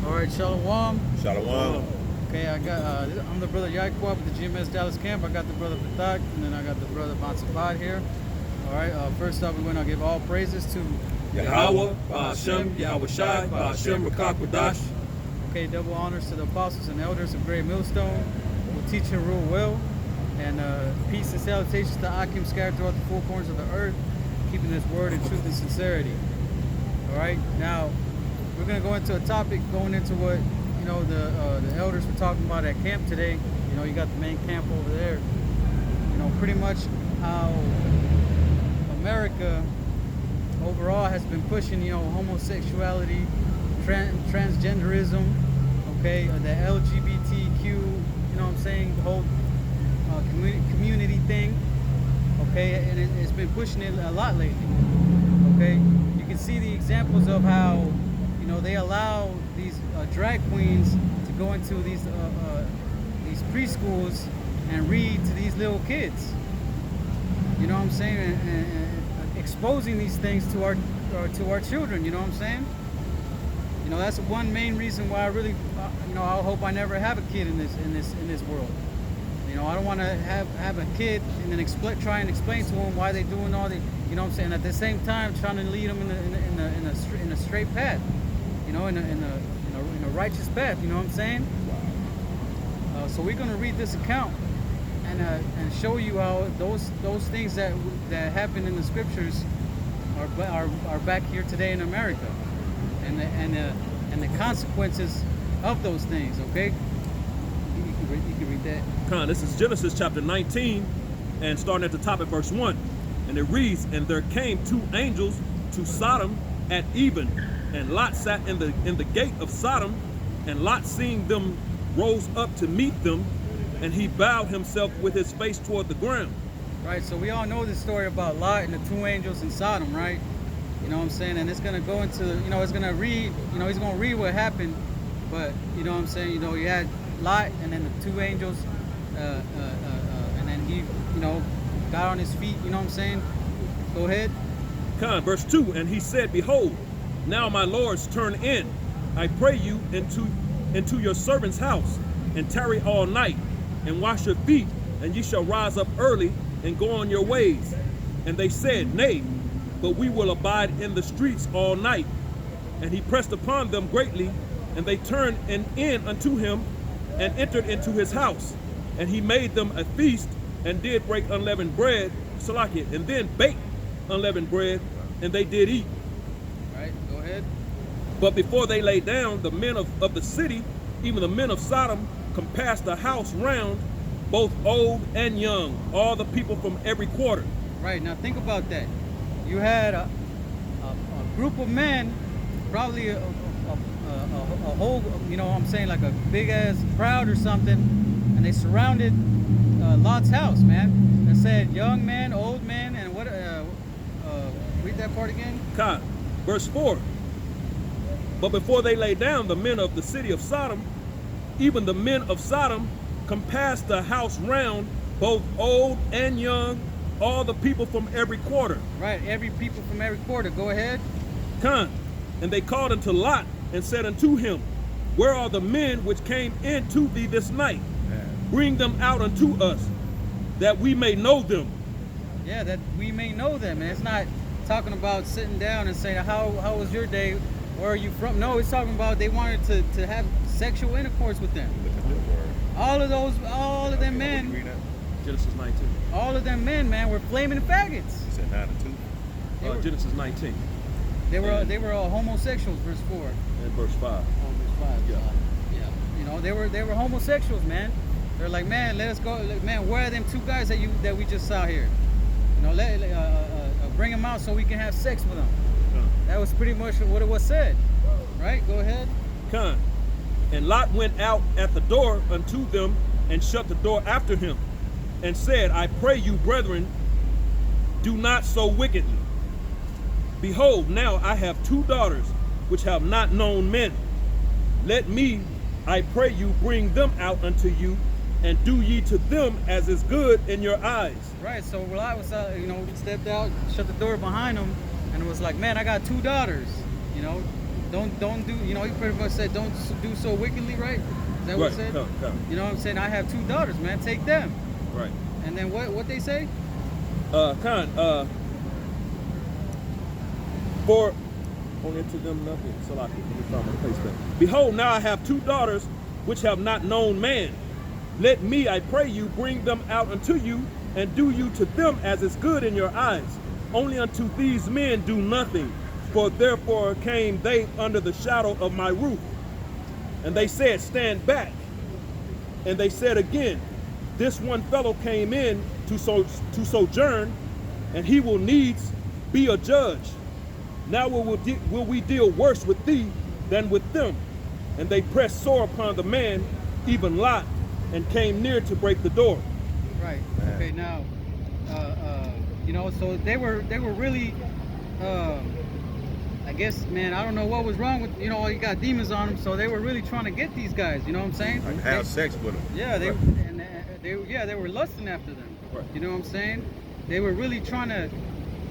All right, Shalom. Shalom. Okay, I'm the brother YAHAWAH with the GMS Dallas camp. I got the brother Patak, and then I got the brother Mansabad here. All right, first up, we're going to give all praises to YAHAWAH, SHAM, YAHAWASHI, SHAM, Rakakwadash. Okay, double honors to the apostles and elders of Great Millstone who teach and rule well. And peace and salutations to Akim scattered throughout the four corners of the earth, keeping this word in truth and sincerity. All right, now we're going to go into a topic going into what the elders were talking about at camp today. You got the main camp over there. Pretty much how America overall has been pushing homosexuality, transgenderism, okay, the LGBTQ, the whole community thing, okay, and it's been pushing it a lot lately. Okay, you can see the examples of how they allow these drag queens to go into these preschools and read to these little kids. You know what I'm saying? And exposing these things to our children. You know what I'm saying? That's one main reason why I really, I hope I never have a kid in this world. I don't want to have a kid and then try and explain to them why they're doing all the, you know what I'm saying? At the same time, trying to lead them in a straight path, in a righteous path. You know what I'm saying? So we're going to read this account and show you how those things that happen in the scriptures are back here today in America, and the consequences of those things. Okay. You can read that. This is Genesis chapter 19, and starting at the top at verse 1. And it reads, "And there came two angels to Sodom at even, and Lot sat in the gate of Sodom, and Lot, seeing them, rose up to meet them, and he bowed himself with his face toward the ground." Right, so we all know this story about Lot and the two angels in Sodom, right? You know what I'm saying? And it's going to go into, it's going to read, he's going to read what happened, but, you know what I'm saying? You had Lot and then the two angels, and then he, got on his feet, you know what I'm saying? Go ahead. Verse 2, "And he said, Behold, now my lords, turn in, I pray you, into your servant's house, and tarry all night, and wash your feet, and ye shall rise up early, and go on your ways. And they said, Nay, but we will abide in the streets all night. And he pressed upon them greatly, and they turned in unto him, and entered into his house. And he made them a feast, and did break unleavened bread, Salakia, and then baked unleavened bread, and they did eat." Right, go ahead. "But before they lay down, the men of the city, even the men of Sodom, compassed the house round, both old and young, all the people from every quarter." Right, now think about that. You had a group of men, probably a whole, I'm saying, like a big ass crowd or something, and they surrounded Lot's house, man. It said young man, old man, and what? Read that part again. Verse 4. "But before they lay down, the men of the city of Sodom, even the men of Sodom, compassed the house round, both old and young, all the people from every quarter." Right, every people from every quarter. Go ahead. "And they called unto Lot, and said unto him, Where are the men which came in to thee this night? Bring them out unto us, that we may know them." Yeah, that we may know them. And it's not talking about sitting down and saying, how was your day? Where are you from? No, it's talking about they wanted to have sexual intercourse with them. All of them men. Genesis 19. All of them men, man, were flaming faggots. You said 9 and 2. Genesis 19. They were homosexuals, verse 4. And verse 5. Oh, verse 5. Yeah. They were homosexuals, man. They're like, man, let us go. Man, where are them two guys that we just saw here? Bring them out so we can have sex with them. That was pretty much what it was said. Right? Go ahead. "And Lot went out at the door unto them, and shut the door after him, and said, I pray you, brethren, do not so wickedly. Behold, now I have two daughters, which have not known men. Let me, I pray you, bring them out unto you, and do ye to them as is good in your eyes." Right, so Lot was, stepped out, shut the door behind him, and it was like, man, I got two daughters, don't do, you know, he pretty much said don't do so wickedly, right? Is that what he said? You know what I'm saying? I have 2 daughters, man. Take them. Right. And then what they say? For only to them nothing. So I behold, now I have 2 daughters which have not known man. Let me, I pray you, bring them out unto you, and do you to them as is good in your eyes. Only unto these men do nothing, for therefore came they under the shadow of my roof. And they said, stand back. And they said again, this one fellow came in to sojourn, and he will needs be a judge. Now will we deal worse with thee than with them? And they pressed sore upon the man, even Lot, and came near to break the door. Right. Okay. Now, you know, so they were really, I guess, man, I don't know what was wrong with, you know, you got demons on them, so they were really trying to get these guys. You know what I'm saying? Like have sex with them. Yeah, they were lusting after them. Right. You know what I'm saying? They were really trying to,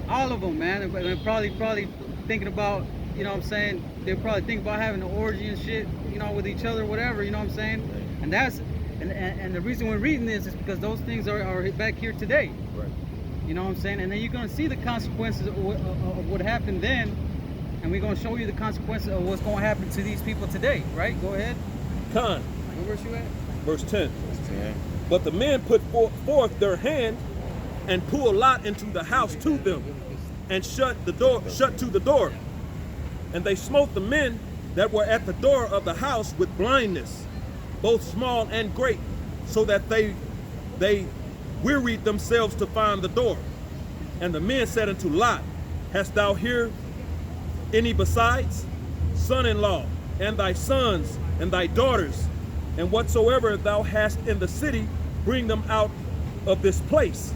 all of them, man, and probably thinking about, you know what I'm saying? They probably think about having an orgy and shit, you know, with each other, whatever. You know what I'm saying? And that's. And the reason we're reading this is because those things are back here today. Right. You know what I'm saying? And then you're going to see the consequences of what happened then, and we're going to show you the consequences of what's going to happen to these people today. Right? Go ahead. Con. Where verse you at? Verse 10. Verse 10. But the men put forth their hand and pulled Lot into the house to them, and shut to the door. And they smote the men that were at the door of the house with blindness, both small and great, so that they wearied themselves to find the door. And the men said unto Lot, hast thou here any besides? Son-in-law, and thy sons, and thy daughters, and whatsoever thou hast in the city, bring them out of this place.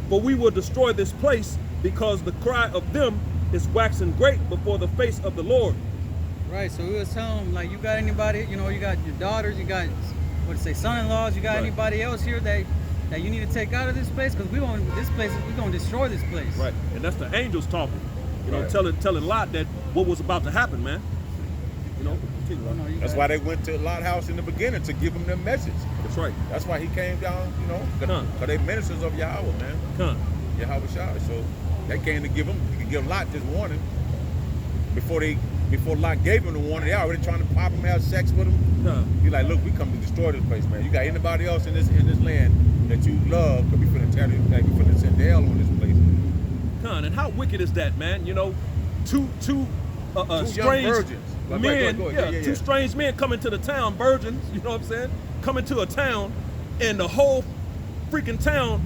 For we will destroy this place, because the cry of them is waxing great before the face of the Lord. Right, so we was telling them, like, you got anybody, you know, you got your daughters, you got, what to say, son-in-laws, you got anybody else here that you need to take out of this place? Because we're going to destroy this place. Right, and that's the angels talking, you know, Right. telling Lot that what was about to happen, man. You know, That's why they went to Lot house in the beginning, to give him their message. that's right. That's why he came down, you know, because they ministers of Yahawah, man. YAHAWASHI. So they came to give Lot this warning. Before Lot gave him the warning, they already trying to pop him, have sex with him. He's like, look, we come to destroy this place, man. You got anybody else in this land that you love? Because we finna tear this, we finna send hell on this place. And how wicked is that, man? You know, two strange virgins. men, Go ahead. two strange men coming to the town, virgins. You know what I'm saying? Coming to a town, and the whole freaking town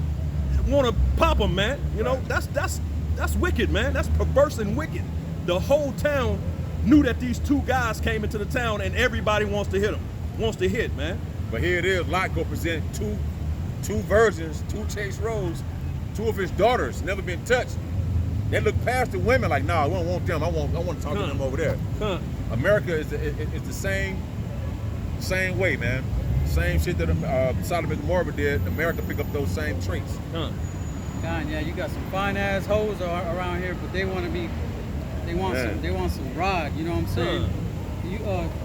want to pop them, man. You know, that's wicked, man. That's perverse and wicked. The whole town knew that these 2 guys came into the town, and everybody wants to hit them. Wants to hit, man. But here it is, Lot go present two virgins, 2 chaste rose, 2 of his daughters, never been touched. They look past the women like, nah, I don't want them. I want to talk to them over there. America is the same way, man. Same shit that Sodom and Gomorrah did. America pick up those same traits. Yeah, you got some fine ass hoes around here, but they want some rod. You know what I'm saying?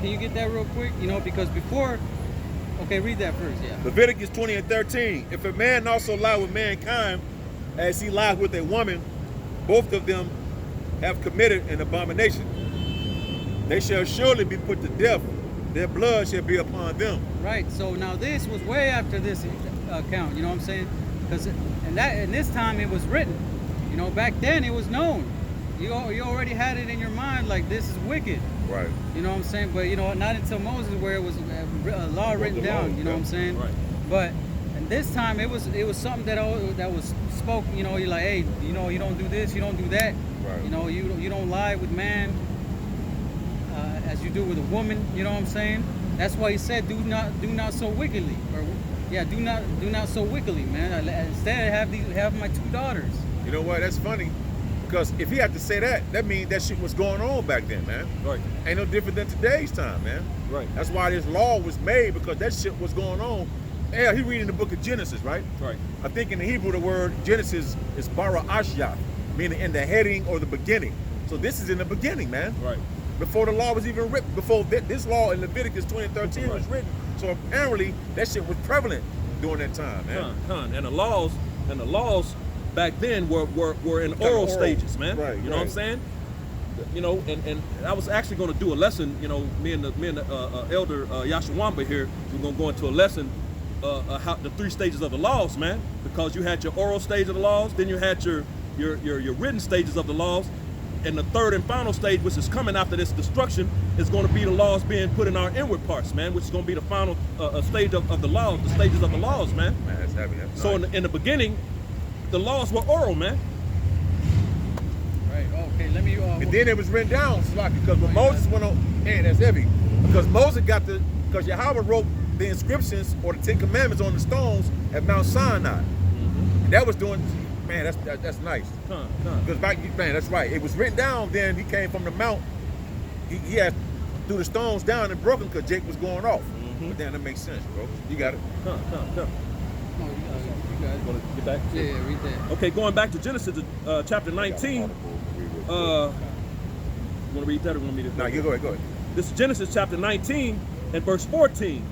Can you get that real quick? You know, because before. Okay, read that first. Yeah. Leviticus 20 and 13. If a man also lie with mankind, as he lies with a woman, both of them have committed an abomination. They shall surely be put to death. Their blood shall be upon them. Right. So now this was way after this account. You know what I'm saying? Because in this time it was written. You know, back then it was known. You already had it in your mind, like, this is wicked. Right. You know what I'm saying? But, you know, not until Moses, where it was a law written down. You know what I'm saying? Right. But and this time it was something that was spoken. You know, you're like, hey, you know, you don't do this, you don't do that. Right. You know, you don't lie with man as you do with a woman. You know what I'm saying? That's why he said, do not so wickedly. Do not so wickedly, man. Instead, have my 2 daughters. You know what? That's funny. Because if he had to say that, that means that shit was going on back then, man. Right. Ain't no different than today's time, man. Right. That's why this law was made, because that shit was going on. Yeah, he reading the book of Genesis, right? Right. I think in the Hebrew the word Genesis is bara ashya, meaning in the heading or the beginning. So this is in the beginning, man. Right. before the law was even written, before this law in Leviticus 20:13 was written. So apparently that shit was prevalent during that time, man. And the laws back then were in oral stages, man. Right, you know what I'm saying? You know, and I was actually going to do a lesson. You know, me and the elder YAHAWAH here, we're going to go into a lesson how the 3 stages of the laws, man. Because you had your oral stage of the laws, then you had your written stages of the laws, and the 3rd and final stage, which is coming after this destruction, is going to be the laws being put in our inward parts, man. Which is going to be the final stage of the laws, the stages of the laws, man. Man, that's heavy. That's So nice. in the beginning, the laws were oral, man. Right. Okay. Let me. And then it was written down, Slocky, because when Moses went on, man, that's heavy. Because because Yahweh wrote the inscriptions or the 10 Commandments on the stones at Mount Sinai. And that was doing, man, that's nice. Because back, man, that's right. It was written down. Then he came from the mount. He had threw the stones down and broke them because Jake was going off. But then that makes sense, bro. You got it. No, you guys. Want to get back? Yeah, read that. Okay, going back to Genesis chapter 19. You want to read that or want me to? No, you go ahead. This is Genesis chapter 19 and verse 14.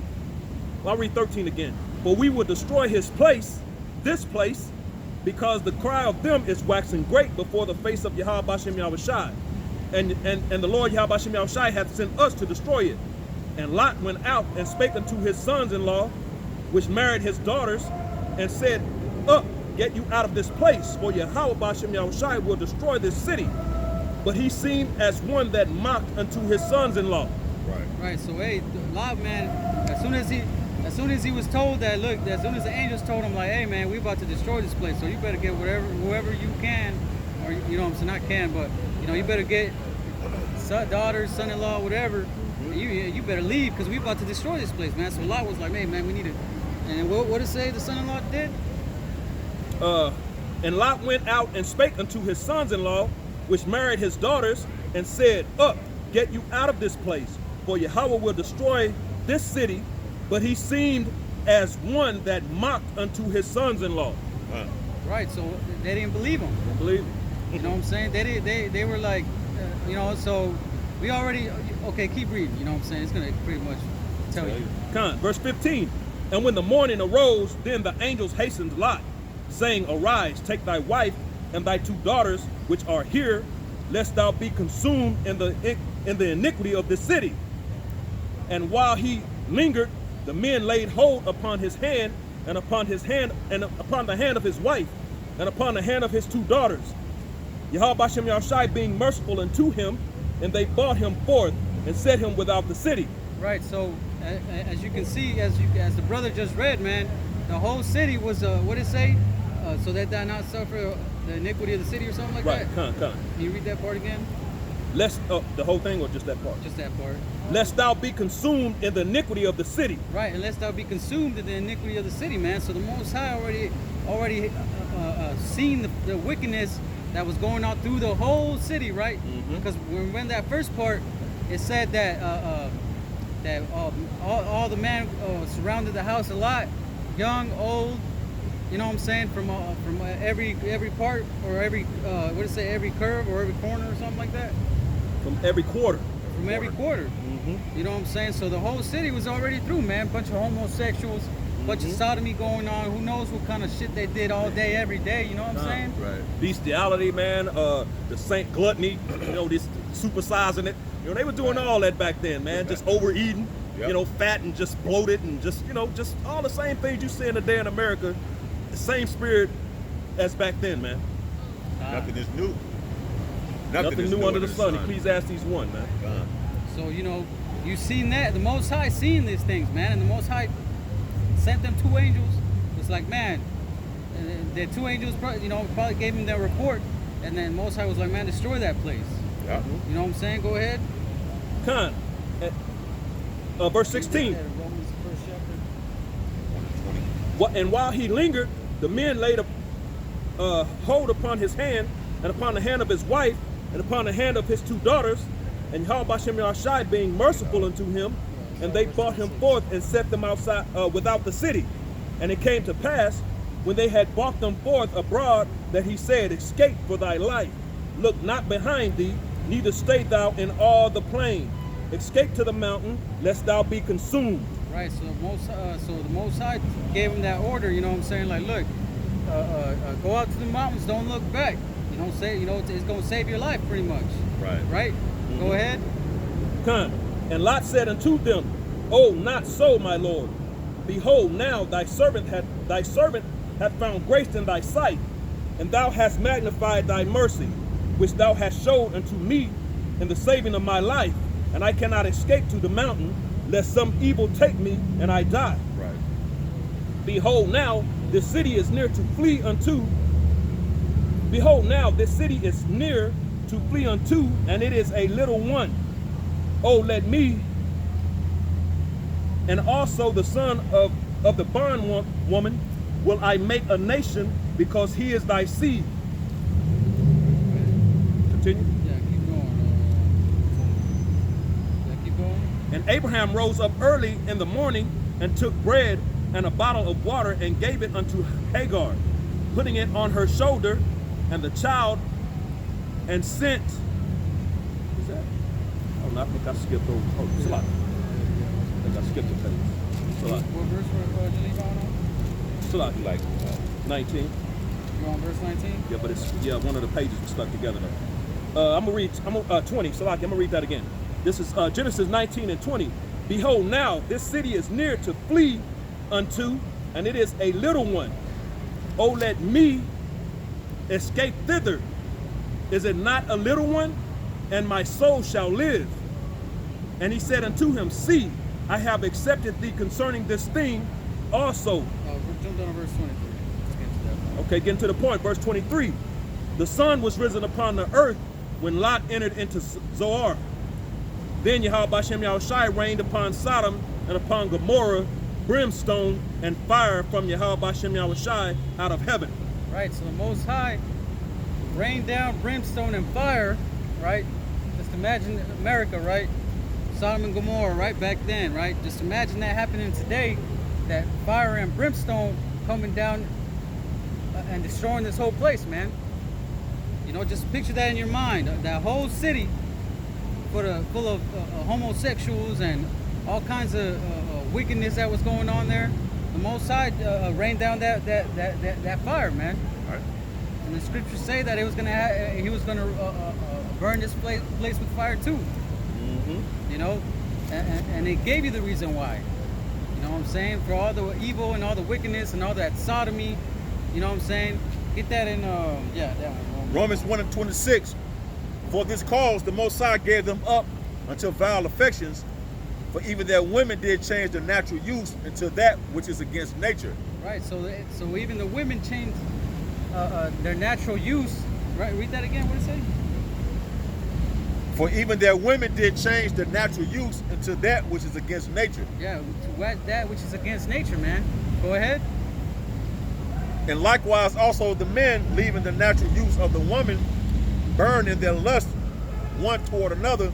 I'll read 13 again. For we will destroy his place, this place, because the cry of them is waxing great before the face of YAHAWASHI. And the Lord YAHAWASHI hath sent us to destroy it. And Lot went out and spake unto his sons-in-law, which married his daughters, and said, Up, get you out of this place, for YAHAWASHI will destroy this city. But he seemed as one that mocked unto his sons-in-law. Right. So hey, Lot, man, as soon as he was told that, look, as soon as the angels told him, like, hey man, we about to destroy this place, so you better get whoever you can, or you know what I'm saying, not can, but you know, you better get daughters, son-in-law, whatever. You better leave because we about to destroy this place, man. So Lot was like, hey man, we need to. And what did it say the son-in-law did? And Lot went out and spake unto his sons-in-law, which married his daughters, and said, Up, get you out of this place, for Yahweh will destroy this city. But he seemed as one that mocked unto his sons-in-law. Right, so they didn't believe him. Don't believe him. You know what I'm saying? They were like, you know, so we already, okay, keep reading, you know what I'm saying? It's going to pretty much tell you. Verse 15. And when the morning arose, then the angels hastened Lot, saying, Arise, take thy wife and thy 2 daughters, which are here, lest thou be consumed in the iniquity of this city. And while he lingered, the men laid hold upon his hand, and upon his hand, and upon the hand of his wife, and upon the hand of his 2 daughters. YAHAWASHI being merciful unto him, and they brought him forth and set him without the city. Right. So as you can see, as the brother just read, man, the whole city was what did it say? So that thou not suffer the iniquity of the city or something like that. Right. Can you read that part again? Lest the whole thing or just that part? Just that part. Lest thou be consumed in the iniquity of the city. Right, unless thou be consumed in the iniquity of the city, man. So the Most High already seen the wickedness that was going on through the whole city, right? Because when that first part, it said that all the men surrounded the house a lot, young, old, you know what I'm saying, from every part or every what did it say, every curve or every corner or something like that. From every quarter. From every quarter. You know what I'm saying? So the whole city was already through, man. Bunch of homosexuals, bunch of sodomy going on. Who knows what kind of shit they did all day, every day. You know what I'm saying? Right. Bestiality, man. The saint gluttony. You know, this supersizing it. You know, they were doing all that back then, man. Just overeating. Yep. You know, fat and just bloated and just, you know, just all the same things you see in today in America. The same spirit as back then, man. Nothing is new. Nothing new under the sun. Ecclesiastes 1, man. So, you know, you seen that. The Most High seen these things, man. And the Most High sent them 2 angels. It's like, man, the 2 angels, probably gave him their report. And then Most High was like, man, destroy that place. Yeah. You know what I'm saying? Go ahead. Con. Verse 16. Romans, first chapter. And while he lingered, the men laid a hold upon his hand, and upon the hand of his wife, and upon the hand of his 2 daughters, and YAHAWASHI being merciful unto him, and they brought him forth and set them outside without the city. And it came to pass, when they had brought them forth abroad, that he said, Escape for thy life, look not behind thee, neither stay thou in all the plain. Escape to the mountain, lest thou be consumed. Right. So the Most High gave him that order. You know what I'm saying? Like, look, go out to the mountains. Don't look back. You know, it's gonna save your life, pretty much. Right. Right. Go ahead. Come. And Lot said unto them, Oh, not so, my Lord. Behold, now thy servant hath found grace in thy sight, and thou hast magnified thy mercy, which thou hast showed unto me in the saving of my life, and I cannot escape to the mountain, lest some evil take me and I die. Right. Behold, now this city is near to flee unto. Behold, now this city is near to flee unto, and it is a little one. Oh, let me, and also the son of the bondwoman, will I make a nation, because he is thy seed. Continue. Yeah, keep going. Keep going. And Abraham rose up early in the morning and took bread and a bottle of water and gave it unto Hagar, putting it on her shoulder and the child, and sent. What's that? Oh, no, I think I skipped over. Oh, it's a lot. I think I skipped the page. It's a lot. What verse did you leave on? It's a lot. Like 19. You on verse 19? Yeah, but it's one of the pages was stuck together though. I'm gonna read 20. So I'm gonna read that again. This is Genesis 19 and 20. Behold, now this city is near to flee unto, and it is a little one. Oh, let me escape thither. Is it not a little one? And my soul shall live. And he said unto him, See, I have accepted thee concerning this thing also. Jump down to verse 23. Let's get to that. Okay, getting to the point, verse 23. The sun was risen upon the earth when Lot entered into Zoar. Then YAHAWASHI rained upon Sodom and upon Gomorrah brimstone and fire from YAHAWASHI out of heaven. Right, so the Most High rained down brimstone and fire, right? Just imagine America, right? Sodom and Gomorrah, right? Back then, right? Just imagine that happening today, that fire and brimstone coming down and destroying this whole place, man. You know, just picture that in your mind. That whole city full of homosexuals and all kinds of wickedness that was going on there. The Most High rained down that fire, man. Right. And the scriptures say that he was gonna burn this place with fire too. You know, and it gave you the reason why. You know what I'm saying? For all the evil and all the wickedness and all that sodomy. You know what I'm saying? Get that in that one. Romans 1 and 26. For this cause the Most High gave them up unto vile affections, for even their women did change their natural use into that which is against nature. Right. So even the women changed their natural use. Right. Read that again. What did it say? For even their women did change their natural use into that which is against nature. Yeah, to that which is against nature, man. Go ahead. And likewise also the men, leaving the natural use of the woman, burn in their lust one toward another,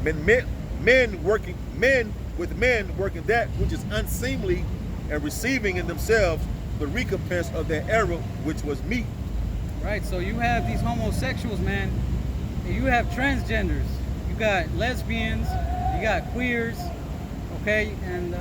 men with men working that which is unseemly, and receiving in themselves the recompense of their error, which was meat. Right, so you have these homosexuals, man. You have transgenders. You got lesbians. You got queers. Okay, and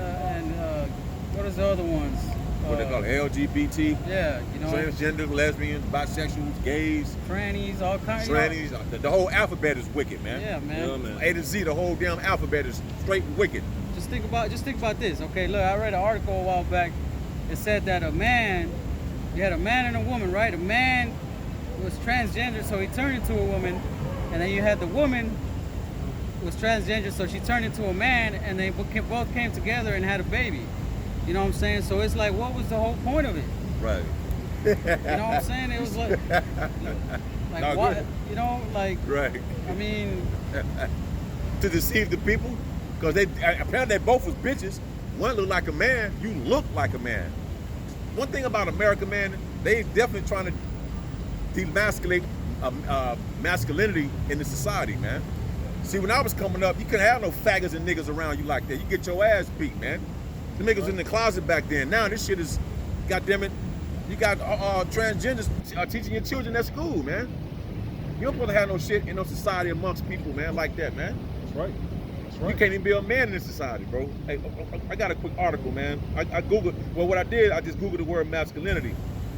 what is the other ones? What they call it? LGBT. Yeah, you know. Transgender, lesbians, bisexuals, gays. Trannies, all kinds. Trannies. The whole alphabet is wicked, man. Yeah, man. Yeah, man. A to Z, the whole damn alphabet is straight wicked. Just think about this. Okay, look, I read an article a while back. It said that you had a man and a woman, right? A man was transgender, so he turned into a woman, and then you had the woman was transgender, so she turned into a man, and they both came together and had a baby. You know what I'm saying? So it's like, what was the whole point of it? Right. You know what I'm saying? It was like No, what? good. You know, like. Right. I mean. To deceive the people, because apparently they both was bitches. One looked like a man. You look like a man. One thing about America, man, they definitely trying to demasculate masculinity in the society, man. See, when I was coming up, you couldn't have no faggots and niggas around you like that. You get your ass beat, man. The niggas was in the closet back then. Now this shit is, goddamn it, you got transgenders teaching your children at school, man. You don't supposed to have no shit in no society amongst people, man, like that, man. That's right. That's right. You can't even be a man in this society, bro. Hey, I got a quick article, man. I Googled, well, what I did, I just Googled the word masculinity.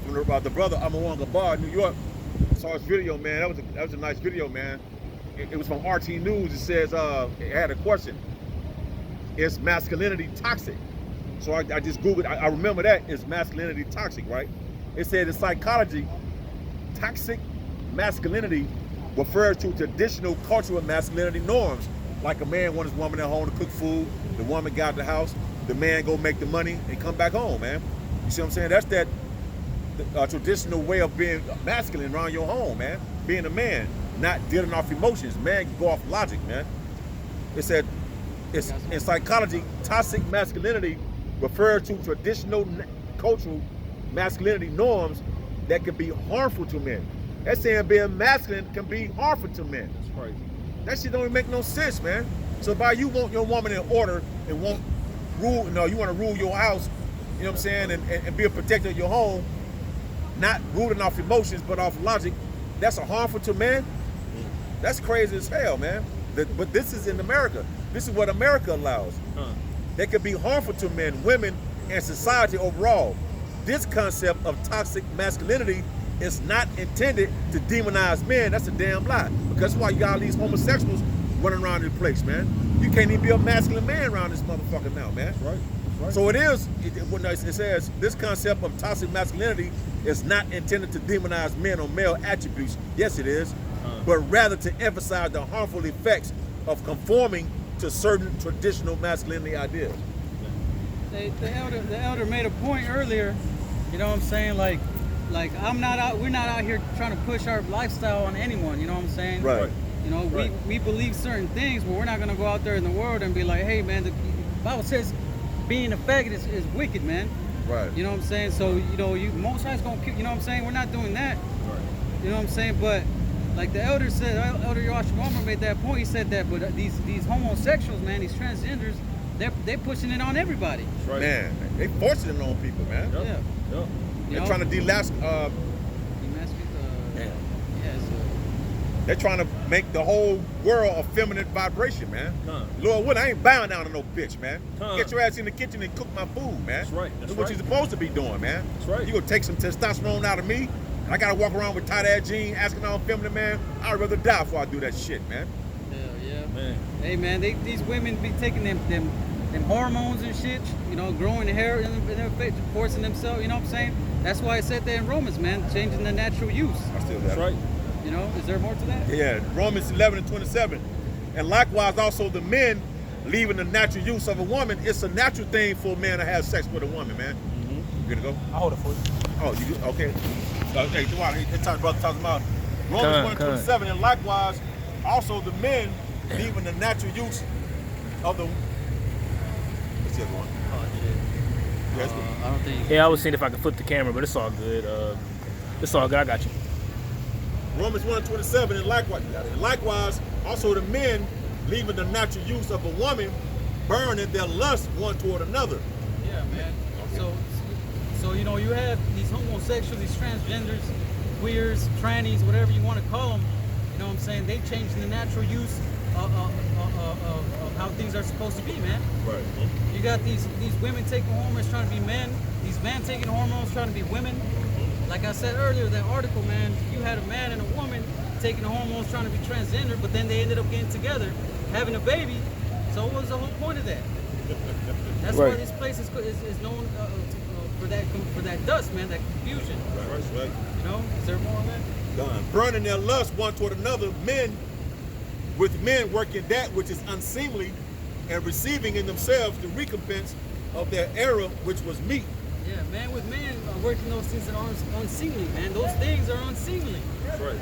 From the brother Amawanga Bar, New York. Saw his video, man. That was a nice video, man. It was from RT News. It says, it had a question. Is masculinity toxic? So I just Googled, I remember that. Is masculinity toxic, right? It said in psychology, toxic masculinity refers to traditional cultural masculinity norms. Like a man wants his woman at home to cook food, the woman got the house, the man go make the money and come back home, man. You see what I'm saying? That's that traditional way of being masculine around your home, man. Being a man, not dealing off emotions. Man, you go off logic, man. It said, it's in psychology, toxic masculinity refers to traditional cultural masculinity norms that can be harmful to men. That's saying being masculine can be harmful to men. That's crazy. That shit don't even make no sense, man. So by you want your woman in order and won't rule, no, you want to rule your house, you know what I'm saying, and be a protector of your home, not ruling off emotions but off logic, that's a harmful to men? That's crazy as hell, man. But this is in America. This is what America allows. That could be harmful to men, women, and society overall. This concept of toxic masculinity is not intended to demonize men. That's a damn lie. Because that's why you got all these homosexuals running around the place, man. You can't even be a masculine man around this motherfucker now, man. That's right. That's right. So it says this concept of toxic masculinity is not intended to demonize men or male attributes. Yes, it is. But rather to emphasize the harmful effects of conforming to certain traditional masculinity ideas. The elder made a point earlier, you know what I'm saying? Like we're not out here trying to push our lifestyle on anyone, you know what I'm saying? Right. You know, we believe certain things, but we're not gonna go out there in the world and be like, hey man, the Bible says being a faggot is wicked, man. Right. You know what I'm saying? So, you know, most High's gonna kill, you know what I'm saying? We're not doing that. Right. You know what I'm saying? But like the elder said, Elder YAHAWASHI made that point. He said that, but these homosexuals, man, these transgenders, they're pushing it on everybody. That's right. Man, they forcing it on people, man. Yep. Yeah. Yep. They're trying to they're trying to make the whole world a feminine vibration, man. Lord willing, I ain't bowing down to no bitch, man. Get your ass in the kitchen and cook my food, man. That's right. That's what you're supposed to be doing, man. That's right. You gonna take some testosterone out of me? I gotta walk around with tight ass jeans, asking all feminine, man. I'd rather die before I do that shit, man. Yeah. Man. Hey man, these women be taking them hormones and shit, you know, growing the hair in their face, forcing themselves, you know what I'm saying? That's why it said that in Romans, man, changing the natural use. I still got That's it. right. You know, is there more to that? Yeah, Romans 11:27. And likewise also the men leaving the natural use of a woman. It's a natural thing for a man to have sex with a woman, man. You gonna go? I'll hold it for you. Oh, you okay? Hey, brother talking about Romans 1:27, and likewise also the men leaving the natural use of the. What's the other one? Oh shit. Yes, I don't think. Yeah, I was seeing if I could flip the camera, but it's all good. It's all good. I got you. Romans 1:27, and likewise also the men leaving the natural use of a woman, burning their lust one toward another. Yeah, man. So you know, you have these homosexuals, these transgenders, queers, trannies, whatever you want to call them. You know what I'm saying? They changed the natural use of how things are supposed to be, man. Right. You got these women taking hormones trying to be men. These men taking hormones trying to be women. Like I said earlier, that article, man, you had a man and a woman taking the hormones trying to be transgender, but then they ended up getting together, having a baby. So what was the whole point of that? That's why this place is known for that dust, man, that confusion. Right. You know, is there more on that? Done. Burning their lust one toward another, men working that which is unseemly and receiving in themselves the recompense of their error, which was meat. Yeah, man, with men working those things that are unseemly, man. Those things are unseemly. That's right.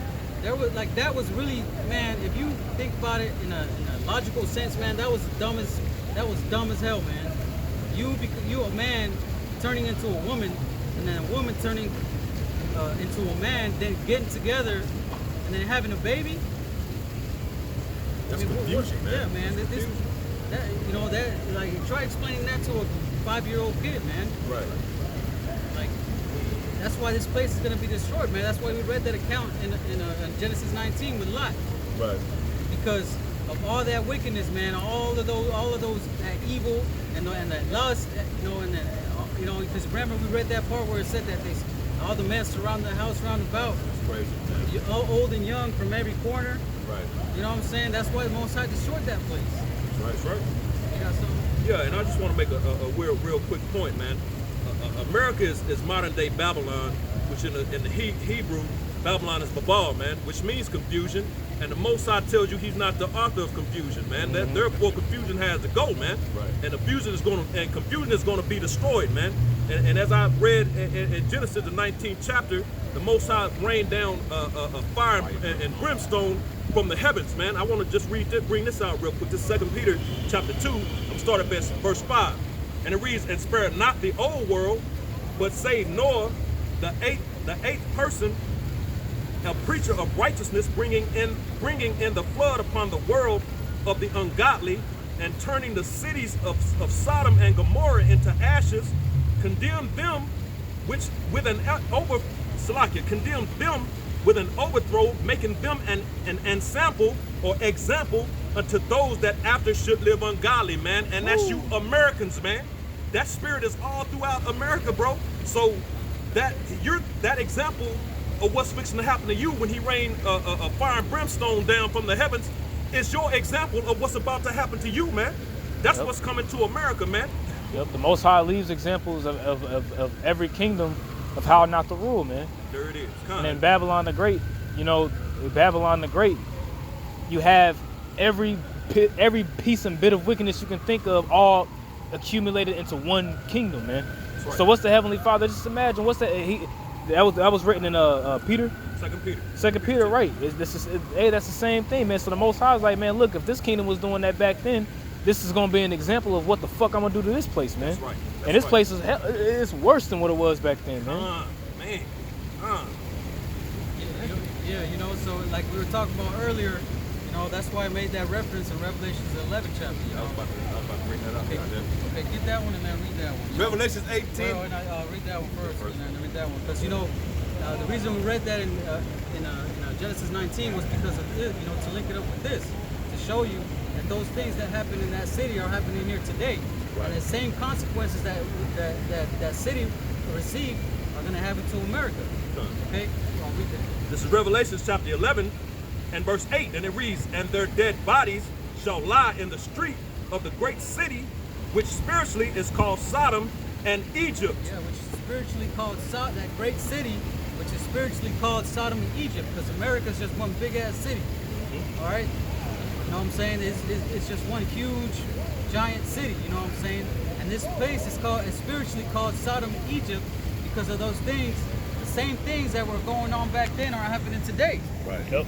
That was really, man, if you think about it in a logical sense, man, that was dumb as hell, man. You a man turning into a woman, and then a woman turning into a man, then getting together, and then having a baby. That's confusion, man. Yeah, man. Try explaining that to a 5-year-old kid, man. Right. Like, That's why this place is going to be destroyed, man. That's why we read that account in Genesis 19 with Lot. Right. Because of all that wickedness, man, all of those that evil and that lust, because remember we read that part where it said that all the men surround the house round about. That's crazy, man. Old and young from every corner. Right. You know what I'm saying? That's why the Most High destroyed that place. That's right. You got something? Yeah, and I just want to make a real quick point, man. America is modern day Babylon, which in the Hebrew, Babylon is Babal, man, which means confusion. And the Most High tells you He's not the author of confusion, man. That therefore confusion has to go, man. Right. And confusion is going to be destroyed, man. And as I read in Genesis, the 19th chapter, the Most High rained down a fire and brimstone from the heavens, man. I want to just bring this out real quick. This is 2 Peter chapter 2. I'm starting at verse 5. And it reads, and spare not the old world, but save Noah, the eighth person, a preacher of righteousness, bringing in the flood upon the world of the ungodly, and turning the cities of Sodom and Gomorrah into ashes, condemned them which with an overthrow, making them an ensample or example unto those that after should live ungodly, man. And that's you Americans, man. That spirit is all throughout America, bro. So that example of what's fixing to happen to you when He rained a fire and brimstone down from the heavens is your example of what's about to happen to you, man. That's what's coming to America, man. Yep, the Most High leaves examples of every kingdom of how not to rule, man. There it is. And in Babylon the Great, Babylon the Great, you have every piece and bit of wickedness you can think of, all accumulated into one kingdom, man. Right. So what's the Heavenly Father? Just imagine what's that? That was written in Peter. 2 Peter. 2 Peter, right? That's the same thing, man. So the Most High is like, man, look, if this kingdom was doing that back then, this is gonna be an example of what the fuck I'm gonna do to this place, man. That's right. And this place is worse than what it was back then, man. Yeah, so like we were talking about earlier, that's why I made that reference in Revelations 11 chapter. I was about to bring that up. Okay, get that one and then read that one. Revelations 18. Well, read that one first, and then read that one. Because the reason we read that in Genesis 19 was because of this, to link it up with this, to show you that those things that happen in that city are happening here today, right. And the same consequences that city received are going to happen to America. Okay, I'll read that. This is Revelation chapter 11 and verse 8, and it reads, and their dead bodies shall lie in the street of the great city, which spiritually is called Sodom and Egypt. Yeah, which is spiritually called Sodom, that great city, which is spiritually called Sodom and Egypt, because America is just one big ass city. All right, you know what I'm saying? It's just one huge, giant city. You know what I'm saying? And this place is spiritually called Sodom and Egypt because of those things. The same things that were going on back then are happening today. Right. Yep.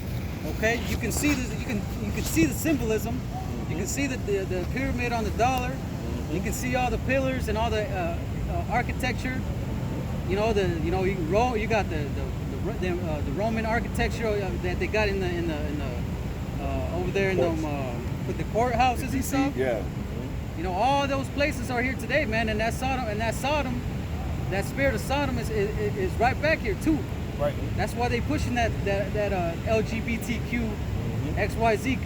Okay, you can see this. You can see the symbolism. You can see the pyramid on the dollar. You can see all the pillars and all the architecture. You got the Roman architecture that they got in the over there in with the courthouses and stuff. Yeah. All those places are here today, man. And that Sodom, that spirit of Sodom is right back here too. Right. That's why they pushing that LGBTQ XYZ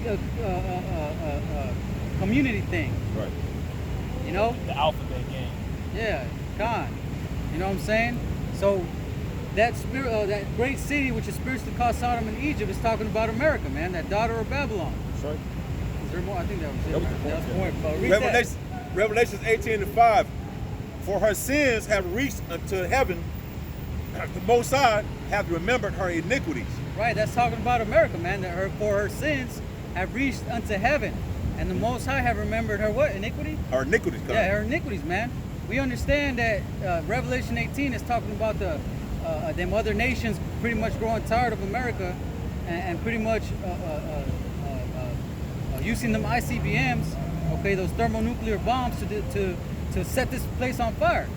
community thing. Right. The alphabet game. Yeah, God. You know what I'm saying? So that spirit, that great city, which is spiritually called Sodom and Egypt, is talking about America, man. That daughter of Babylon. That's right. Is there more? I think that was it. That was the point. Read Revelations 18:5. For her sins have reached unto heaven. The Most High hath remembered her iniquities. Right, that's talking about America, man. That for her sins have reached unto heaven. And the Most High have remembered her what? Iniquity? Her iniquities, God. Yeah, her iniquities, man. We understand that Revelation 18 is talking about them other nations pretty much growing tired of America and pretty much using them ICBMs, okay, those thermonuclear bombs to set this place on fire.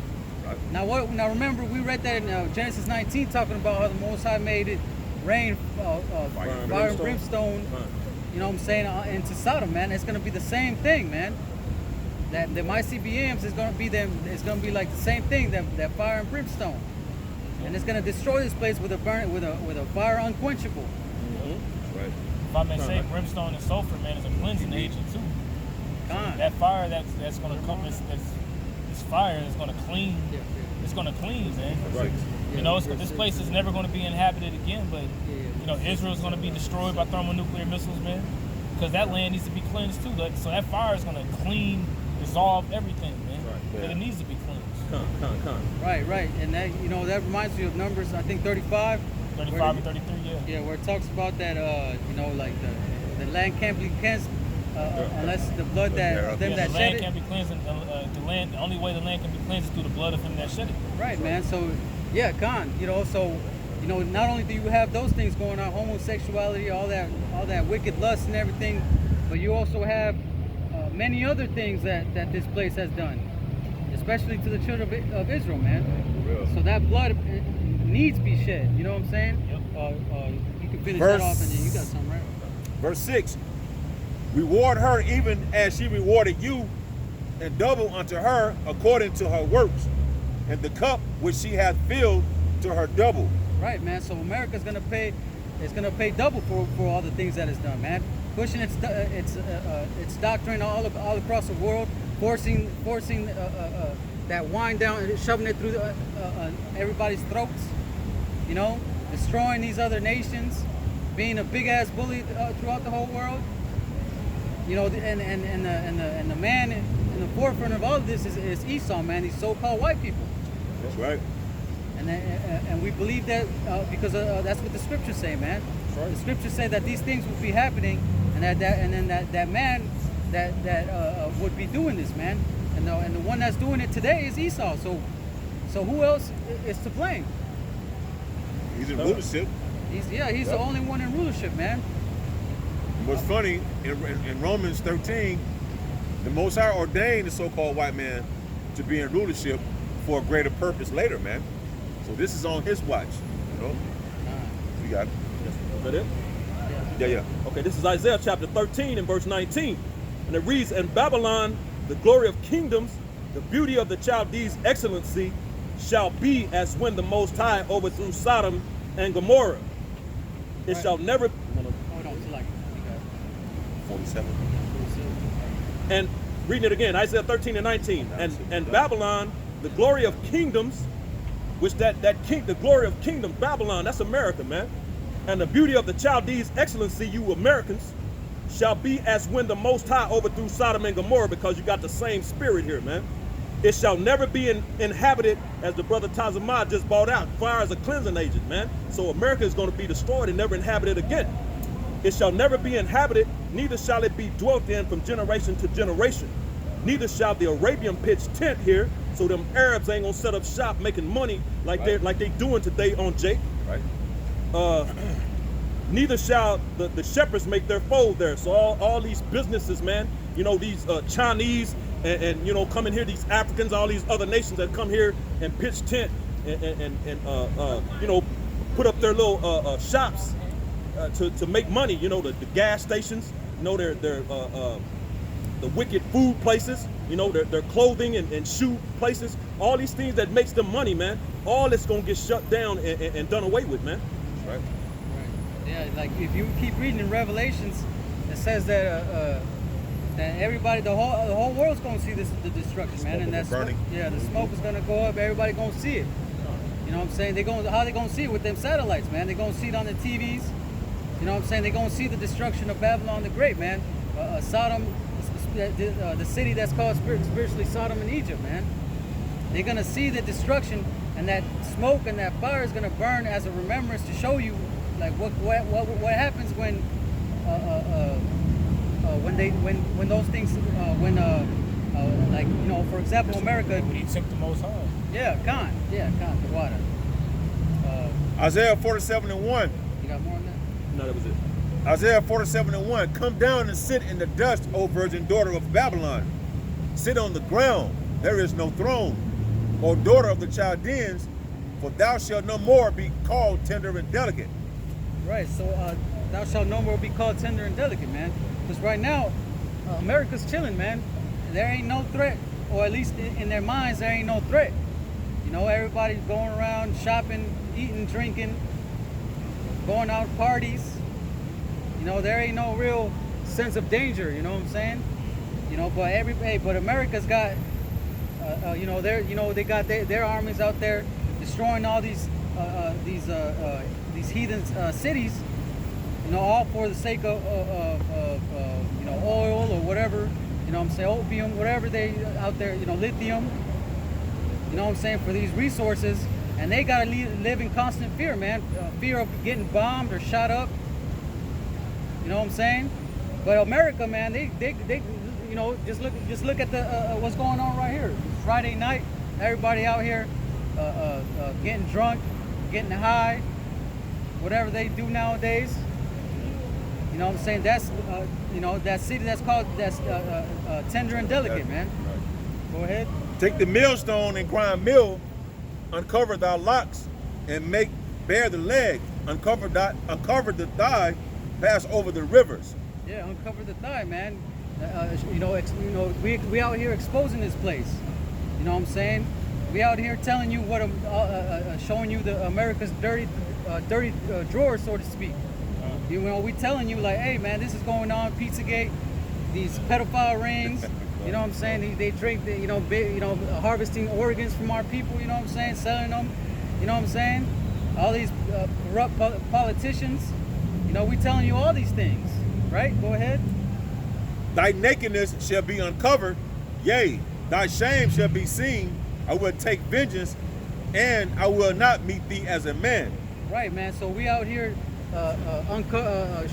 Right. Now remember, we read that in Genesis 19 talking about how the Most High made it rain fire and brimstone. You know what I'm saying? Into Sodom, man. It's gonna be the same thing, man. That the ICBMs is gonna be them. It's gonna be like the same thing. That fire and brimstone. and it's gonna destroy this place with a fire unquenchable. That's right. If I may say, brimstone and sulfur, man, is a cleansing agent too. God. That fire that's gonna come, this fire is gonna clean. It's gonna clean, man. Right. You know, this place is never going to be inhabited again, but you know, Israel's going to be destroyed by thermonuclear missiles, man, because that land needs to be cleansed too. So that fire is going to clean, dissolve everything, man. But it needs to be cleansed. Right, and that, you know, that reminds me of Numbers, I think 35. 35 and 33, yeah. Yeah, where it talks about that, you know, like the land can't be cleansed unless the blood that them that the shed land it. can't be cleansed. The only way the land can be cleansed is through the blood of him that shed it. Right, man. So, yeah, Khan, you know, so, you know, not only do you have those things going on, homosexuality, all that wicked lust and everything, but you also have many other things that this place has done, especially to the children of Israel, man. So that blood needs to be shed. You know what I'm saying? Yep. You can finish that off, and then you got something, right? Verse 6. Reward her even as she rewarded you, and double unto her according to her works, and the cup which she hath filled to her double. Right, man. So America's gonna pay. It's gonna pay double for all the things that it's done, man. Pushing its doctrine all across the world, forcing that wine down, shoving it through everybody's throats. You know, destroying these other nations, being a big ass bully throughout the whole world. You know, and the man in the forefront of all of this is Esau, man. These so-called white people. That's right. And we believe that because that's what the scriptures say, man. Right. The scriptures say that these things will be happening, and that man that would be doing this, man. And the one that's doing it today is Esau. So who else is to blame? He's in rulership. He's the only one in rulership, man. What's funny, in Romans 13, the Most High ordained the so-called white man to be in rulership for a greater purpose later, man. So this is on his watch, you know? You got it. Is that it? Yeah. Okay, this is Isaiah chapter 13 and verse 19. And it reads, "In Babylon, the glory of kingdoms, the beauty of the Chaldees' excellency, shall be as when the Most High overthrew Sodom and Gomorrah. It shall never..." Hold on, select. 47. And reading it again, Isaiah 13 and 19. And Babylon, the glory of kingdoms, which the glory of kingdom, Babylon, that's America, man. And the beauty of the Chaldees' excellency, you Americans, shall be as when the Most High overthrew Sodom and Gomorrah, because you got the same spirit here, man. It shall never be inhabited, as the brother Tazamah just brought out. Fire is a cleansing agent, man. So America is going to be destroyed and never inhabited again. It shall never be inhabited, neither shall it be dwelt in from generation to generation. Neither shall the Arabian pitch tent here, so them Arabs ain't gonna set up shop making money like they doing today on Jake. Right. Neither shall the shepherds make their fold there. So all these businesses, man, you know, these Chinese and you know, come in here, these Africans, all these other nations that come here and pitch tent and you know, put up their little shops to make money. You know, the gas stations, you know, the wicked food places, you know, their clothing and shoe places, all these things that makes them money, man. All this gonna get shut down and done away with, man. Right. Yeah, like if you keep reading in Revelations, it says that that everybody, the whole world's gonna see the destruction, man, and that's burning. Yeah, the smoke is gonna go up. Everybody gonna see it. You know what I'm saying? How they gonna see it with them satellites, man? They gonna see it on the TVs. You know what I'm saying? They gonna see the destruction of Babylon the Great, man. Sodom, the city that's called spiritually Sodom in Egypt, man. They're gonna see the destruction, and that smoke and that fire is gonna burn as a remembrance to show you, like what happens when those things like, you know, for example, America. When he took the Most High. Yeah, Khan, the water. Isaiah 47 and 1. You got more on that? No, that was it. Isaiah 47 and 1. Come down and sit in the dust, O virgin daughter of Babylon. Sit on the ground, there is no throne. O daughter of the Chaldeans, for thou shalt no more be called tender and delicate. Right, so thou shalt no more be called tender and delicate, man. Because right now, America's chilling, man. There ain't no threat, or at least in their minds, there ain't no threat. You know, everybody's going around shopping, eating, drinking, going out parties. You know, there ain't no real sense of danger. You know what I'm saying? You know, but America's got, you know, they got their armies out there destroying all these heathen cities. You know, all for the sake of you know, oil or whatever. You know what I'm saying? Opium, whatever they out there. You know, lithium. You know what I'm saying? For these resources, and they gotta live in constant fear, man. Fear of getting bombed or shot up. You know what I'm saying? But America, man, they you know, just look at the what's going on right here. Friday night, everybody out here getting drunk, getting high, whatever they do nowadays. You know what I'm saying? That's you know, that city that's tender and delicate, man. Right. Go ahead. Take the millstone and grind mill, uncover thy locks, and make bare the leg, uncover the thigh, pass over the rivers. Yeah, uncover the thigh, man. You know, we out here exposing this place. You know what I'm saying? We out here telling you what, showing you the America's dirty drawer, so to speak. You know, we telling you like, hey, man, this is going on, Pizzagate, these pedophile rings. You know what I'm saying? They drink, you know, harvesting organs from our people. You know what I'm saying? Selling them. You know what I'm saying? All these corrupt politicians. You know, we telling you all these things, right? Go ahead. Thy nakedness shall be uncovered, yea, thy shame shall be seen. I will take vengeance, and I will not meet thee as a man. Right, man. So we out here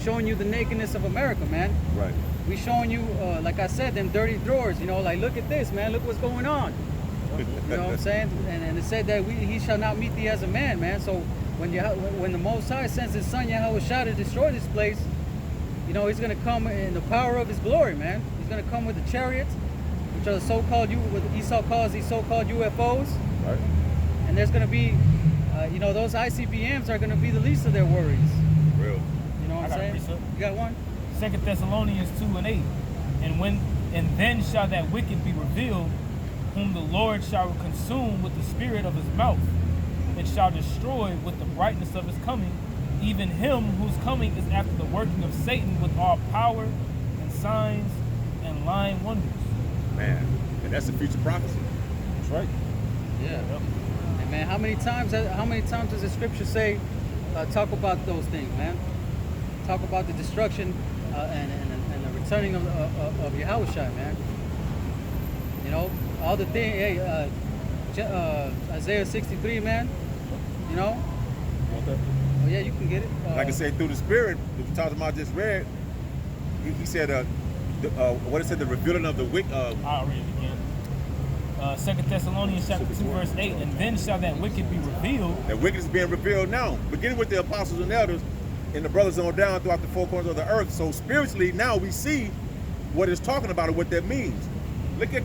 showing you the nakedness of America, man. Right. We showing you, like I said, them dirty drawers. You know, like, look at this, man. Look what's going on. You know what I'm saying? And it said that he shall not meet thee as a man, man. So when the Most High sends his son YAHAWASHI to destroy this place, you know, he's going to come in the power of his glory, man. He's going to come with the chariots, which are the so-called, what Esau calls these so-called UFOs. Right. And there's going to be, you know, those ICBMs are going to be the least of their worries. Real. You know what I'm saying? You got one? 2 Thessalonians 2:8. And then shall that wicked be revealed, whom the Lord shall consume with the spirit of his mouth, and shall destroy with the brightness of his coming, even him whose coming is after the working of Satan with all power and signs and lying wonders. Man, and that's a future prophecy. That's right. Yeah. And man, how many times does the scripture say, talk about those things, man? Talk about the destruction and the returning of YAHAWASHI, man. You know, all the things. Hey, Isaiah 63, man. You know. Okay. Oh yeah, you can get it. Like I said, through the Spirit, the talks about just read, he said, what it said, the revealing of the wicked. I'll read it again. 2 Thessalonians chapter 2, verse 8. And then shall that wicked be revealed. That wicked is being revealed now, beginning with the apostles and elders, and the brothers on down throughout the four corners of the earth. So spiritually, now we see what it's talking about and what that means. Look at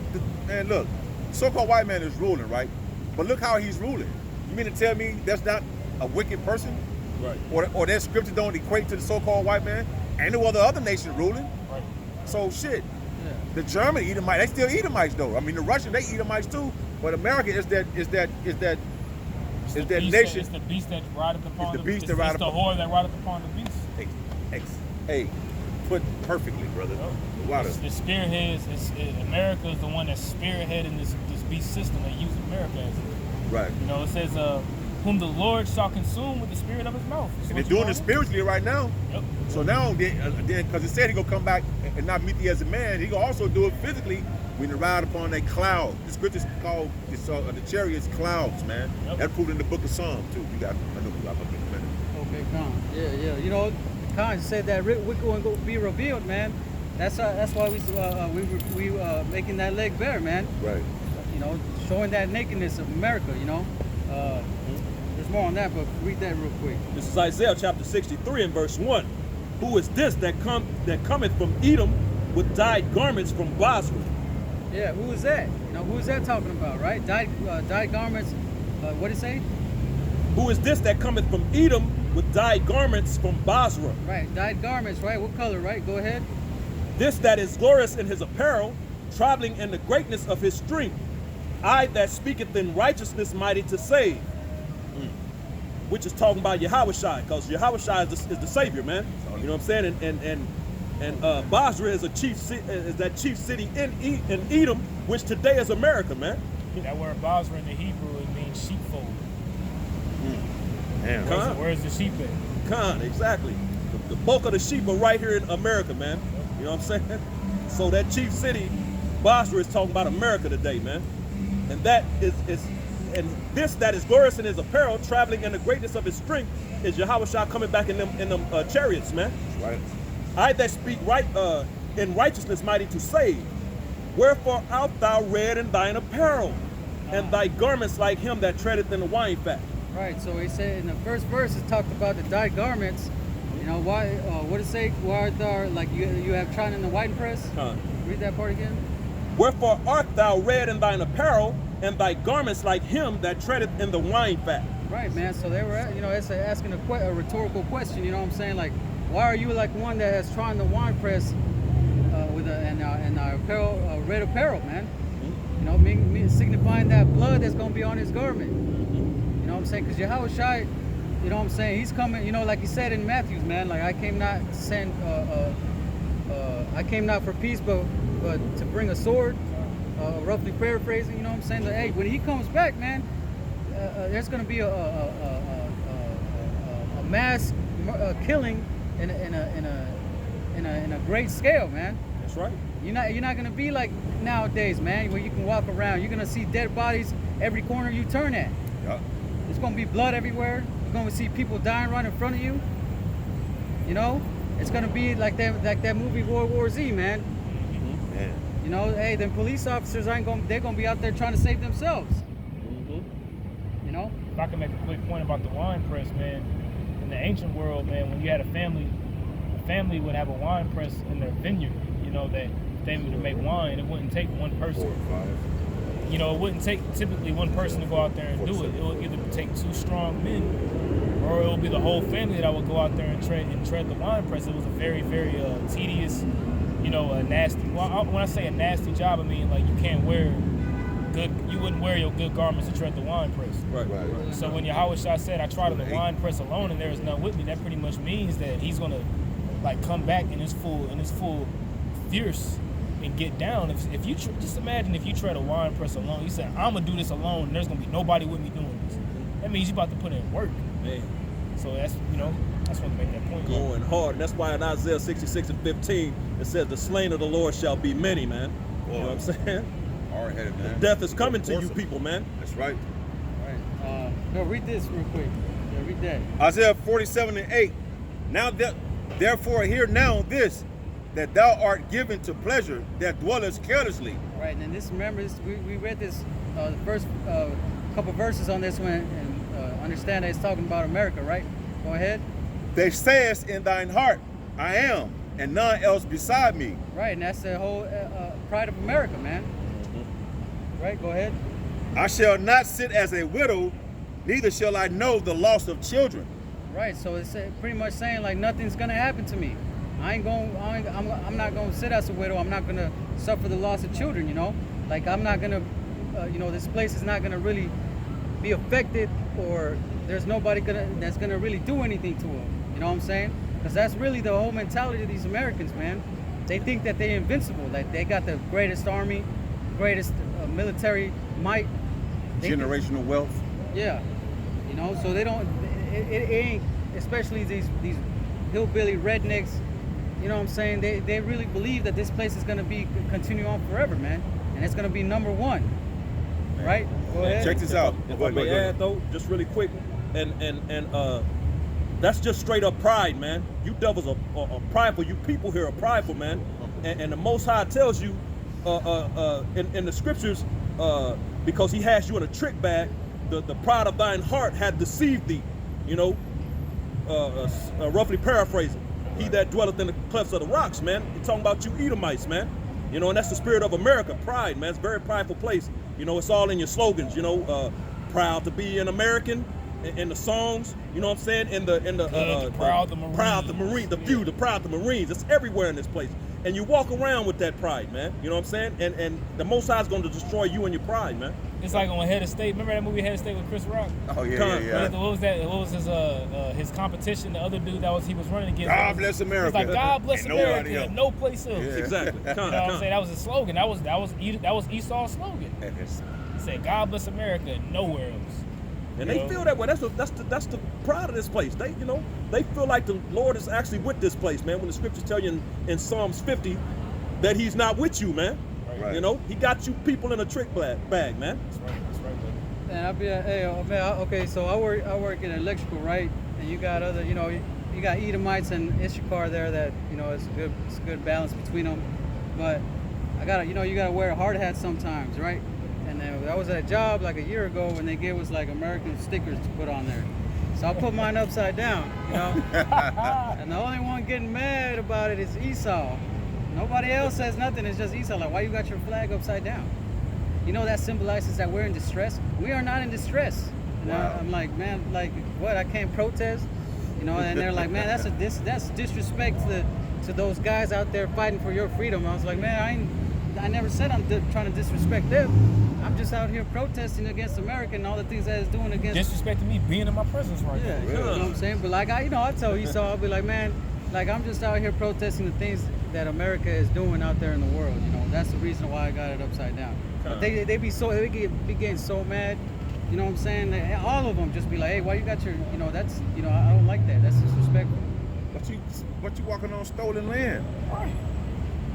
man, look, so-called white man is ruling, right? But look how he's ruling. You mean to tell me that's not a wicked person? Right. Or that scripture don't equate to the so-called white man? Ain't no other nation ruling. Right. So shit. Yeah. The German Edomites, they still Edomites though. I mean the Russian, they Edomites too. But America is that nation. It's the beast that rideth upon It's the beast that it's rideth the whore that rideth upon the beast. Hey, put perfectly, brother. Wow. The spearheads. America is the one that's spearheading this beast system. They use America as. Right. You know, it says, whom the Lord shall consume with the spirit of his mouth. And they're doing it spiritually right now. Yep. So now, then, because it said he gonna come back and not meet thee as a man, he gonna also do it physically when they ride upon a cloud. The scriptures called the chariots clouds, man. Yep. That's proved in the book of Psalm too. I know we got look in a minute. Okay, Khan. Yeah. You know, Khan said that wicked one go be revealed, man. That's why we making that leg bare, man. Right. You know, showing that nakedness of America. You know. There's more on that, but read that real quick. This is Isaiah chapter 63 and verse 1. Who is this that cometh from Edom with dyed garments from Basra? Yeah, who is that? You know, who is that talking about, right? Dyed garments. What did it say? Who is this that cometh from Edom with dyed garments from Basra? Right, dyed garments, right? What color, right? Go ahead. This that is glorious in his apparel, traveling in the greatness of his strength, I that speaketh in righteousness mighty to save. Which is talking about YAHAWASHI, because YAHAWASHI is the Savior, man. You know what I'm saying? And Basra is that chief city in Edom, which today is America, man. That word Basra in the Hebrew, it means sheepfold. Damn. Where's the sheep at? Khan, exactly. The bulk of the sheep are right here in America, man. You know what I'm saying? So that chief city, Basra, is talking about America today, man. And that is and this that is glorious in his apparel, traveling in the greatness of his strength, is YAHAWASHI coming back in them chariots, man. Right. I that speak right in righteousness mighty to save. Wherefore art thou red in thine apparel, and thy garments like him that treadeth in the wine fat. Right, so he said in the first verse it talked about the dyed garments. You know, why what does it say? Why art thou, like you have trodden in the wine press? Read that part again. Wherefore art thou red in thine apparel, and thy garments like him that treadeth in the wine fat. Right, man. So they were, you know, it's asking a rhetorical question. You know what I'm saying? Like, why are you like one that has trodden the wine press with apparel, red apparel, man? You know, signifying that blood that's gonna be on his garment. You know what I'm saying? Because YAHAWASHI, you know what I'm saying? He's coming. You know, like he said in Matthew, man. Like I came not to send, I came not for peace, but to bring a sword. Roughly paraphrasing, you know what I'm saying? Like, hey, when he comes back, man, there's going to be a mass killing in a great scale, man. That's right. You're not going to be like nowadays, man, where you can walk around. You're going to see dead bodies every corner you turn at. Yeah. There's going to be blood everywhere. You're going to see people dying right in front of you. You know, it's going to be like that movie World War Z, man. Man. You know, hey, them police officers they're gonna be out there trying to save themselves. You know? If I can make a quick point about the wine press, man. In the ancient world, man, when you had a family would have a wine press in their vineyard. You know, that if they were to make wine, it wouldn't take one person. 4 or 5. You know, it wouldn't take typically one person to go out there and do it. It would either take 2 strong men, or it would be the whole family that would go out there and tread the wine press. It was a very, very tedious, you know, a nasty. Well, when I say a nasty job, I mean like you can't wear you wouldn't wear your good garments to tread the wine press. Right. So when YAHAWASHI said, "I trod on the wine press alone, and there is none with me," that pretty much means that he's gonna like come back in his full fierce and get down. If you just imagine if you tread a wine press alone, you said, "I'm gonna do this alone, and there's gonna be nobody with me doing this." That means you about to put in work, Man. So that's I just want to make that point. Going hard. And that's why in Isaiah 66:15 it says, "The slain of the Lord shall be many," man. You know what I'm saying? Hard-headed, man. Death is coming to you people, man. That's right. Right. No, read this real quick. Yeah, read that. Isaiah 47:8. Now therefore hear now this, that thou art given to pleasure that dwellest carelessly. Right, and then remember this. We read this the first couple verses on this one, and understand that it's talking about America, right? Go ahead. They sayest in thine heart, I am, and none else beside me. Right, and that's the whole pride of America, man. Right, go ahead. I shall not sit as a widow, neither shall I know the loss of children. Right, so it's pretty much saying like nothing's gonna happen to me. I'm not gonna sit as a widow. I'm not gonna suffer the loss of children. You know, like I'm not gonna, this place is not gonna really be affected, or there's nobody that's gonna really do anything to them. You know what I'm saying? Because that's really the whole mentality of these Americans, man. They think that they're invincible. Like they got the greatest army, greatest military might. Generational wealth. Yeah, you know, so they don't. It ain't, especially these hillbilly rednecks. You know what I'm saying? They really believe that this place is gonna continue on forever, man, and it's gonna be number one. Right? Go ahead. Check this out. If I may add though, just really quick, and that's just straight up pride, man. You devils are prideful. You people here are prideful, man. And the Most High tells you in the scriptures, because He has you in a trick bag, the pride of thine heart had deceived thee. You know, roughly paraphrasing. He that dwelleth in the clefts of the rocks, man. He's talking about you Edomites, man. You know, and that's the spirit of America, pride, man. It's a very prideful place. You know, it's all in your slogans, you know, proud to be an American in the songs, you know what I'm saying? In the proud the Marines. Proud the Marines, the few, the proud the Marines. It's everywhere in this place. and you walk around with that pride, man. You know what I'm saying? And the Most High is going to destroy you and your pride, man. It's like on Head of State. Remember that movie Head of State with Chris Rock? Oh yeah. What was that? What was his competition? The other dude he was running against. God bless America. It's like God bless And nobody America, else. and no place else. Yeah. Exactly. You know what I'm saying? That was his slogan. That was Esau's slogan. He said, "God bless America, and nowhere else." And they feel that way. That's the pride of this place. They they feel like the Lord is actually with this place, man. When the scriptures tell you in Psalms 50 that He's not with you, man. Right. You know, He got you people in a trick bag, man. That's right, buddy. And I'll be like, hey, man, okay, so I work in electrical, right? And you got other, you got Edomites and Issachar there that, it's a good balance between them. But you gotta wear a hard hat sometimes, right? And I was at a job like a year ago when they gave us like American stickers to put on there. So I put mine upside down, And the only one getting mad about it is Esau. Nobody else says nothing. It's just Esau. Like, why you got your flag upside down? That symbolizes that we're in distress. We are not in distress. Wow. I'm like, man, like what? I can't protest. And they're like, man, that's disrespect to those guys out there fighting for your freedom. I was like, man, I never said I'm trying to disrespect them. I'm just out here protesting against America and all the things that it's doing against. Disrespecting me being in my presence right Yeah, now. you know what I'm saying? But like I tell Esau, I'll be like, man, like I'm just out here protesting the things that America is doing out there in the world. That's the reason why I got it upside down. But they be getting so mad. You know what I'm saying? All of them just be like, hey, why you got your, that's, I don't like that. That's disrespectful. But you walking on stolen land. Right.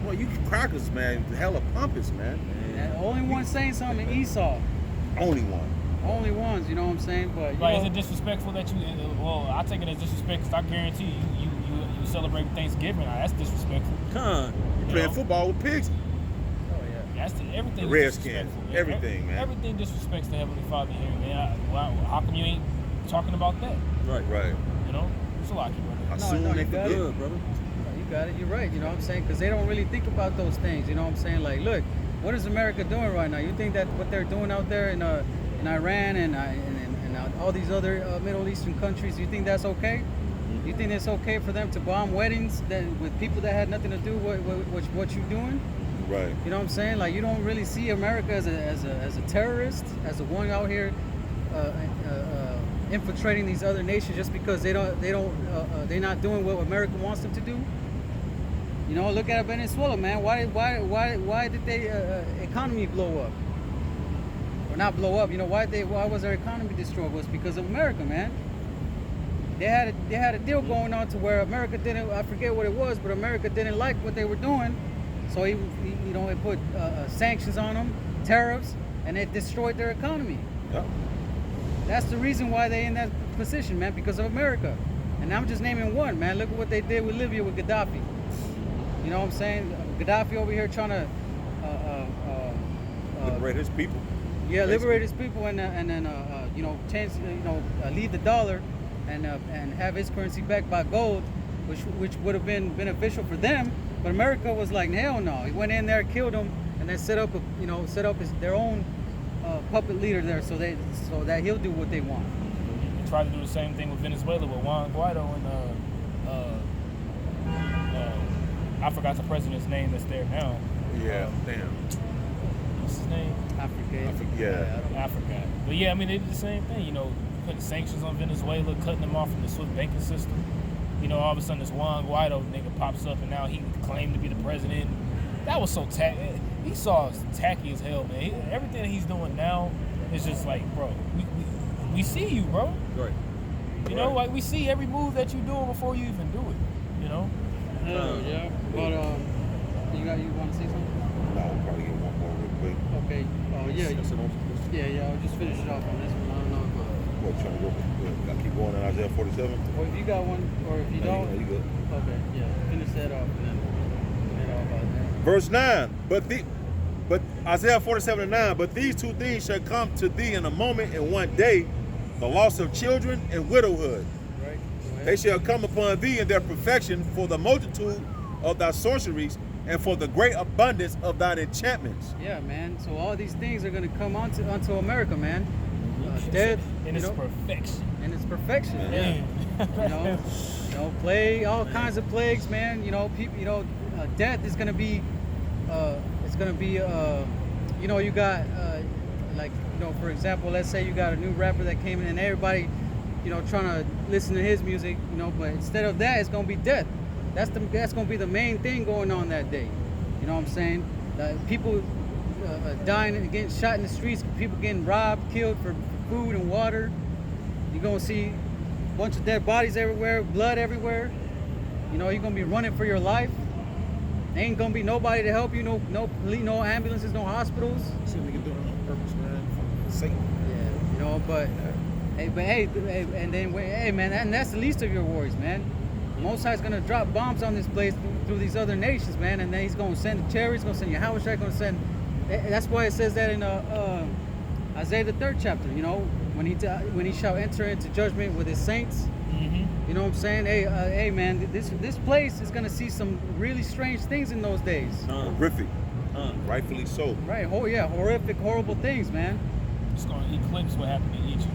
Well, you crackers, man. Hella pompous, man. And the only one saying something is Esau. Only one. Only ones, you know what I'm saying? But Like, is it disrespectful that you? Well, I take it as disrespect because I guarantee you celebrate Thanksgiving. Now, that's disrespectful. You playing football with pigs. oh yeah. That's everything. The is Redskins, disrespectful, man. everything, man. Everything disrespects the Heavenly Father here, man. How come you ain't talking about that? Right. Right. It's a lot, brother. I soon they you got forget. Good, brother. You got it. You're right. You know what I'm saying? Because they don't really think about those things. You know what I'm saying? Like, look, what is America doing right now? You think that what they're doing out there in Iran and all these other Middle Eastern countries, you think that's okay? You think it's okay for them to bomb weddings with people that had nothing to do with what you're doing? Right. You know what I'm saying? Like, you don't really see America as a terrorist, as the one out here infiltrating these other nations just because they're not doing what America wants them to do. Look at Venezuela, man. Why did their economy blow up? Or not blow up? Why was their economy destroyed? Was because of America, man. They had a deal going on to where America didn't. I forget what it was, but America didn't like what they were doing, so it put sanctions on them, tariffs, and it destroyed their economy. Yep. That's the reason why they're in that position, man, because of America. And I'm just naming one, man. Look at what they did with Libya with Gaddafi. You know what I'm saying? Gaddafi over here trying to Liberate his people. yeah, liberate his people and then change, leave the dollar and have his currency backed by gold, which would have been beneficial for them. But America was like, hell no. He went in there, killed him, and then set up their own puppet leader there, so that he'll do what they want. They tried to do the same thing with Venezuela with Juan Guaido and I forgot the president's name that's there now. Yeah. Damn. What's his name? Yeah. I forgot. But yeah, I mean, they did the same thing, putting sanctions on Venezuela, cutting them off from the SWIFT banking system. All of a sudden this Juan Guaido nigga pops up and now he claimed to be the president. That was so tacky. Esau's tacky as hell, man. Everything he's doing now is just like, bro, we see you, bro. Right. Like we see every move that you're doing before you even do it, Yeah. But you want to say something? No, I'll probably get one more real quick. Okay. Oh yeah. I'll just finish it off on this one. I don't know if What, trying to go? Got to keep going on Isaiah 47? or if you got one, or if you don't. No, you good. Okay. Yeah. Finish that off and then get all about that. Verse 9, but Isaiah 47:9, but these two things shall come to thee in a moment, in one day, the loss of children and widowhood. Right. Go ahead. They shall come upon thee in their perfection for the multitude of thy sorceries and for the great abundance of thine enchantments. Yeah, man. So all these things are gonna come onto America, man. Death in its perfection. And its perfection. Man. Plague, all kinds of plagues, man. People, death is gonna be, it's gonna be, you know, you got like, you know, for example, let's say you got a new rapper that came in and everybody, you know, trying to listen to his music, you know, but instead of that, it's gonna be death. That's gonna be the main thing going on that day. You know what I'm saying? People dying and getting shot in the streets, people getting robbed, killed for food and water. You're gonna see a bunch of dead bodies everywhere, blood everywhere. You know, you're gonna be running for your life. Ain't gonna be nobody to help you, no ambulances, no hospitals. See what nigga doing on purpose, man. Satan. Yeah, you know, but hey, and then hey, man, and that's the least of your worries, man. Most High's gonna drop bombs on this place through these other nations, man, and then he's gonna send the chariots, gonna send YAHAWASHI, gonna send. That's why it says that in Isaiah the 3rd chapter. You know, when he shall enter into judgment with his saints. You know what I'm saying? Hey, man, this place is gonna see some really strange things in those days. Horrific. Rightfully so. Right? Oh yeah, horrific, horrible things, man. It's going to eclipse what happened in Egypt.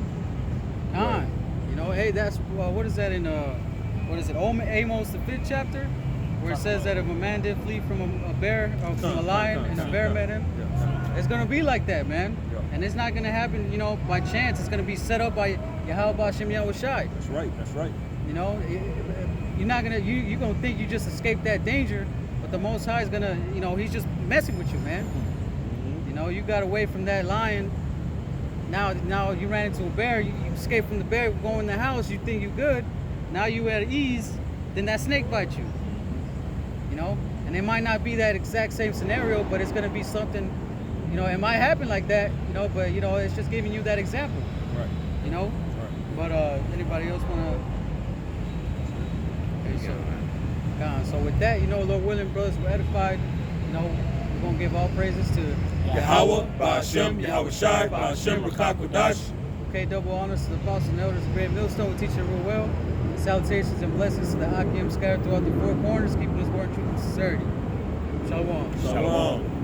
Right. You know, hey, that's what is that in what is it? Amos the 5th chapter, where it says that if a man did flee from a bear or from a lion and a bear met him, it's gonna be like that, man. And it's not gonna happen, you know, by chance. It's gonna be set up by Yahawah Shem Yahawashi. That's right. That's right. You know, you're not gonna you're gonna think you just escaped that danger, but the Most High is gonna, you know, he's just messing with you, man. You know, you got away from that lion. Now you ran into a bear. You escaped from the bear, go in the house. You think you're good. Now you at ease. Then that snake bites you. You know, and it might not be that exact same scenario, but it's gonna be something. You know, it might happen like that. You know, but you know, it's just giving you that example. Right. You know. Right. But anybody else wanna? So with that, you know, Lord willing, brothers were edified. You know, we're gonna give all praises to Yahawah, Ba'ashem, Yahawashi, Ba'ashem, Rakakwadash. okay, double honors to the apostles and elders of Great Millstone, who teach it real well. Salutations and blessings to the Akim scattered throughout the four corners, keeping his word in truth and sincerity. Shalom. Shalom.